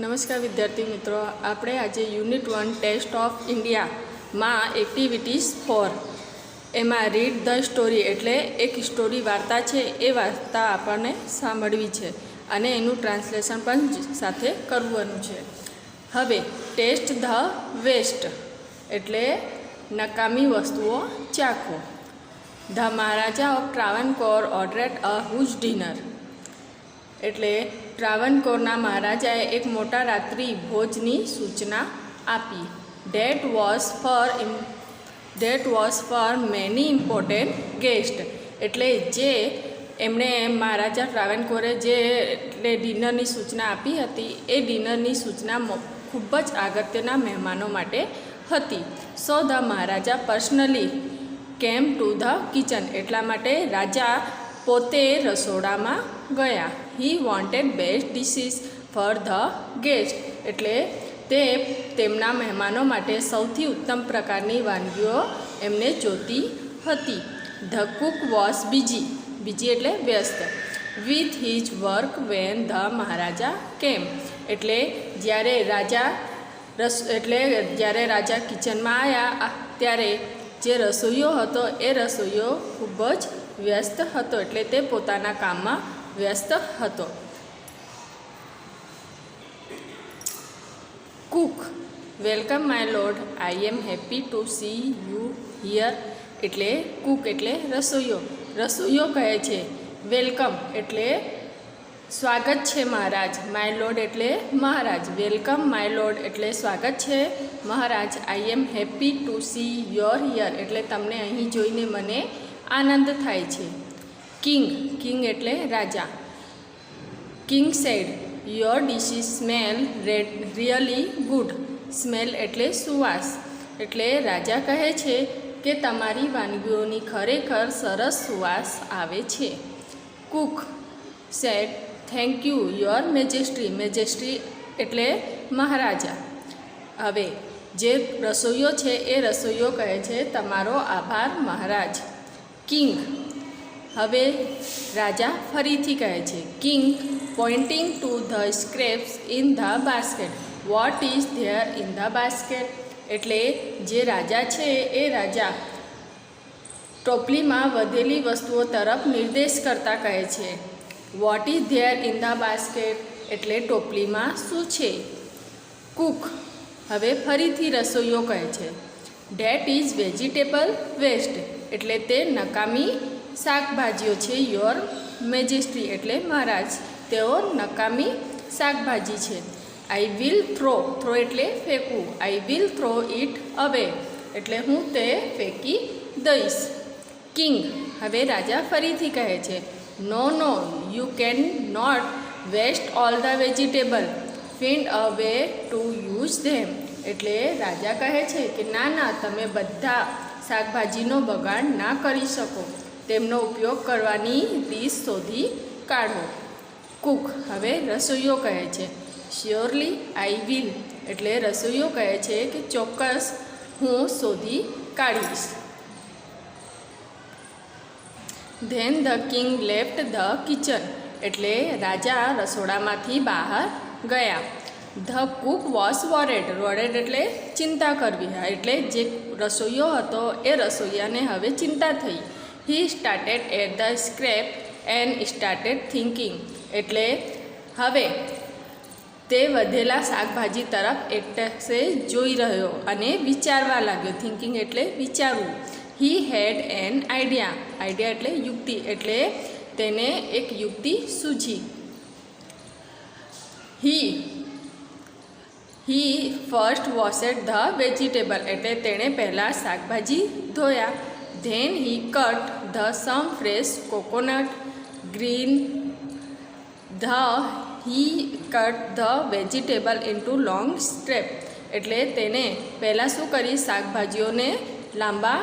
નમસ્કાર વિદ્યાર્થી મિત્રો, આપણે આજે યુનિટ 1 ટેસ્ટ ઓફ ઇન્ડિયામાં એક્ટિવિટીઝ 4 એમાં રીડ ધ સ્ટોરી એટલે એક સ્ટોરી વાર્તા છે. એ વાર્તા આપણને સાંભળવી છે અને એનું ટ્રાન્સલેશન પણ સાથે કરવાનું છે. હવે ટેસ્ટ ધ વેસ્ટ એટલે નકામી વસ્તુઓ ચાખો. The Maharaja of Travancore ordered a huge dinner એટલે ટ્રાવનકોરના મહારાજાએ એક મોટા રાત્રિ ભોજની સૂચના આપી. That was for many important guest એટલે જે એમણે મહારાજા ટ્રાવનકોરે જે એટલે ડિનરની સૂચના આપી હતી એ ડિનરની સૂચના ખૂબ જ અગત્યના મહેમાનો માટે હતી. So the Maharaja personally came to the kitchen એટલા માટે રાજા પોતે રસોડામાં ગયા. He wanted best dishes for the guest એટલે તે તેમના મહેમાનો માટે સૌથી ઉત્તમ પ્રકારની વાનગીઓ એમને જોતી હતી. ધ કુક વોઝ બીજી એટલે વ્યસ્ત with his work when the Maharaja came એટલે જ્યારે રાજા કિચનમાં આવ્યા ત્યારે જે રસોઈયો હતો એ રસોઈયો ખૂબ જ વ્યસ્ત હતો એટલે તે પોતાના કામમાં વ્યસ્ત હતો. Cook welcome my lord, I am happy to C you hear એટલે કુક એટલે રસોઈયો કહે છે. વેલકમ એટલે સ્વાગત છે મહારાજ. માય લોર્ડ એટલે મહારાજ. વેલકમ માય લોર્ડ એટલે સ્વાગત છે મહારાજ. I am happy to see your here એટલે તમને અહીં જોઈને મને આનંદ થાય છે. કિંગ એટલે રાજા. King said your dishes smell really good. Smell એટલે સુવાસ એટલે રાજા કહે છે કે તમારી વાનગીઓની ખરેખર સરસ સુવાસ આવે છે. Cook sad thank you your majesty એટલે મહારાજા. હવે જે રસોઈયો છે એ રસોઈયો કહે છે તમારો આભાર મહારાજ. કિંગ હવે રાજા ફરીથી કહે છે. King pointing to the scraps in the basket what is there in the basket એટલે જે રાજા છે એ રાજા ટોપલીમાં વધેલી વસ્તુઓ તરફ નિર્દેશ કરતા કહે છે. Vote is there in the basket એટલે ટોપલીમાં શું છે. કુક હવે ફરીથી રસોઈયો કહે છે. ડેટ ઇઝ વેજીટેબલ વેસ્ટ એટલે તે નકામી શાકભાજીઓ છે. યોર મેજેસ્ટી એટલે મહારાજ તેઓ નકામી શાકભાજી છે. આઈ વિલ થ્રો એટલે ફેંકવું. આઈ વિલ થ્રો ઇટ અવે એટલે હું તે ફેંકી દઈશ. કિંગ હવે રાજા ફરીથી કહે છે. No you can not waste all the vegetable find a way to use them એટલે રાજા કહે છે કે ના તમે બધા શાકભાજીનો બગાડ ના કરી શકો, તેમનો ઉપયોગ કરવાની રીત શોધી કાઢો. કુક હવે રસોઈયો કહે છે. શ્યોરલી આઈ વિલ એટલે રસોઈયો કહે છે કે ચોક્કસ હું શોધી કાઢીશ. Then the king left the kitchen એટલે રાજા રસોડામાંથી બહાર ગયા. ધ કુક વોઝ વોરેડ એટલે ચિંતા કરવી એટલે જે રસોઈયો હતો એ રસોઈયાને હવે ચિંતા થઈ. He started at the scrap and started thinking એટલે હવે તે વધેલા શાકભાજી તરફ એકટસે જોઈ રહ્યો અને વિચારવા લાગ્યો. થિંકિંગ એટલે વિચારવું. હી હેડ એન આઈડિયા એટલે યુક્તિ એટલે તેને એક યુક્તિ સૂઝી. He first washed the vegetable એટલે તેણે પહેલાં શાકભાજી ધોયા. Then he cut the some fresh coconut green he cut the vegetable into long strip એટલે તેને પહેલાં શું કરી શાકભાજીઓને લાંબા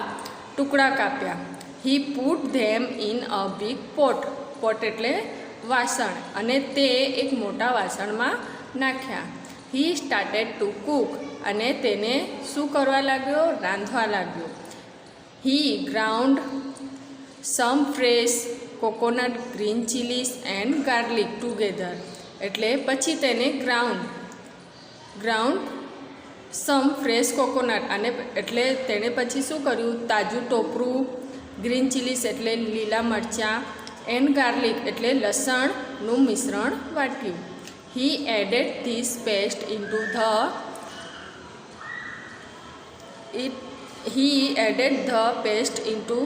ટુકડા કાપ્યા. He put them in a big pot એટલે વાસણ અને તે એક મોટા વાસણમાં નાખ્યા. હી સ્ટાર્ટેડ ટુ કુક અને તેને શું કરવા લાગ્યો? રાંધવા લાગ્યો. He ground some fresh coconut green chillies and garlic together એટલે પછી તેને ground ground some fresh coconut, અને એટલે તેણે પછી શું કર્યું, તાજું ટોપરું, ગ્રીન ચીલીસ એટલે લીલા મરચાં, એન્ડ ગાર્લિક એટલે લસણનું મિશ્રણ વાટ્યું. He added this paste into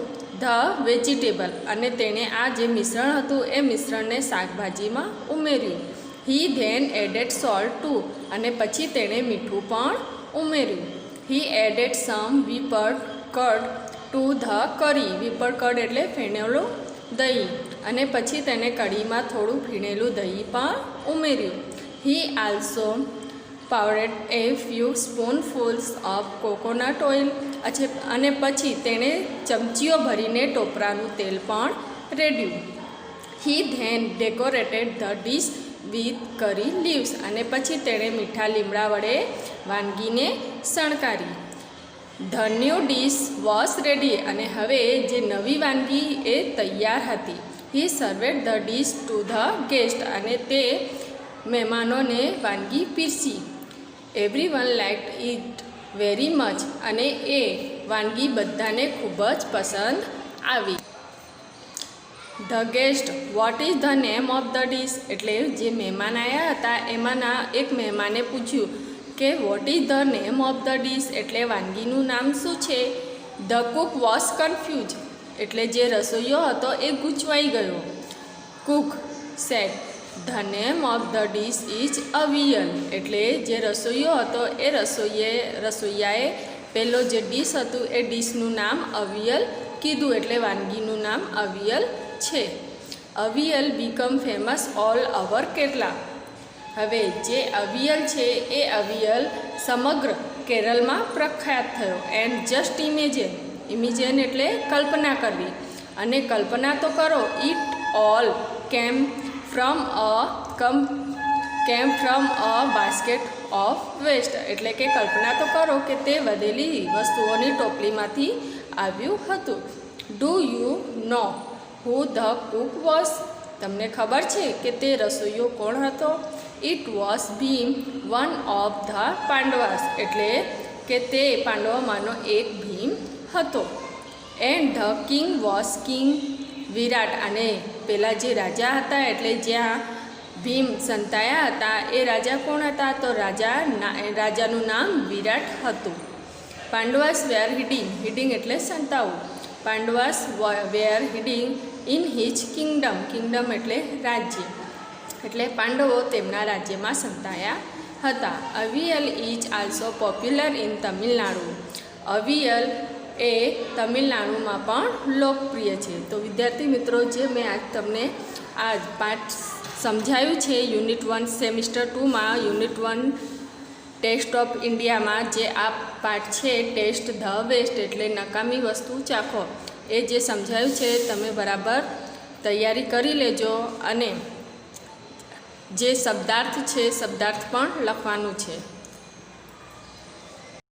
the vegetable, અને તેણે આ જે મિશ્રણ હતું એ મિશ્રણને શાકભાજીમાં ઉમેર્યું. He then added salt too, અને પછી તેણે મીઠું પણ ઉમેર્યું. He added some whipped curd to the curry, whipped card એટલે ફેણેલું દહીં, અને પછી તેને કઢીમાં થોડું ફીણેલું દહીં પણ ઉમેર્યું. He also powdered a few spoonfuls of coconut oil, અને પછી તેણે ચમચીઓ ભરીને ટોપરાનું તેલ પણ રેડ્યું. He then decorated the dish with curry leaves, અને પછી તેણે મીઠા લીમડા વડે વાનગીને શણગારી. The new dish was ready, અને હવે જે નવી વાનગી એ તૈયાર હતી. He served the dish to the guest, અને તે મહેમાનોને વાનગી પીરસી. Everyone liked it very much, અને એ વાનગી બધાને ખૂબ જ પસંદ આવી. The guest what is the name of the dish, એટલે જે મહેમાન આવ્યા હતા એમાંના એક મહેમાને પૂછ્યું કે what is the name of the dish, એટલે વાનગીનું નામ શું છે. ધ કુક વોઝ કન્ફ્યુઝ, એટલે જે રસોઈયો હતો એ ગૂંચવાઈ ગયો. Cook said the name of the dish is aviyal, એટલે જે રસોઈયો હતો એ રસોઈયાએ પહેલો જે ડીશ હતું એ ડીશનું નામ અવિયલ કીધું, એટલે વાનગીનું નામ અવિયલ છે. Avial become famous all over Kerala, હવે જે અવિયલ છે એ અવિયલ સમગ્ર કેરળમાં પ્રખ્યાત થયો. એન્ડ જસ્ટ ઇમેજિન એટલે કલ્પના કરવી, અને કલ્પના તો કરો, it all came from a basket of waste, એટલે કે કલ્પના તો કરો કે તે વધેલી વસ્તુઓની ટોપલીમાંથી આવ્યું હતું. Do you know who the cook was, તમને ખબર છે કે તે રસોઈયો કોણ હતો. It was Bhim, one of the Pandavas, એટલે કે તે પાંડવોમાંનો એક ભીમ હતો. And the king was king Virat, અને પેલા જે રાજા હતા એટલે જ્યાં ભીમ સંતાયા હતા એ રાજા કોણ હતા, તો રાજાનું નામ વિરાટ હતું. પાંડવાસ વેર હિડિંગ એટલે સંતાવું. Pandavas were hiding in his kingdom એટલે રાજ્ય, એટલે પાંડવો તેમના રાજ્યમાં સંતાયા હતા. Avial is also popular in Tamil Nadu, avial એ તમિલનાડુમાં પણ લોકપ્રિય છે. તો વિદ્યાર્થી મિત્રો, જે મેં આજ તમને આ પાઠ સમજાવ્યું છે યુનિટ 1 સેમિસ્ટર 2માં યુનિટ 1 ટેસ્ટ ઓફ ઇન્ડિયામાં જે આ પાઠ છે ટેસ્ટ ધ વેસ્ટ એટલે નકામી વસ્તુ ચાખો, એ જે સમજાયું છે તમે બરાબર તૈયારી કરી લેજો, અને જે શબ્દાર્થ છે શબ્દાર્થ પણ લખવાનું છે.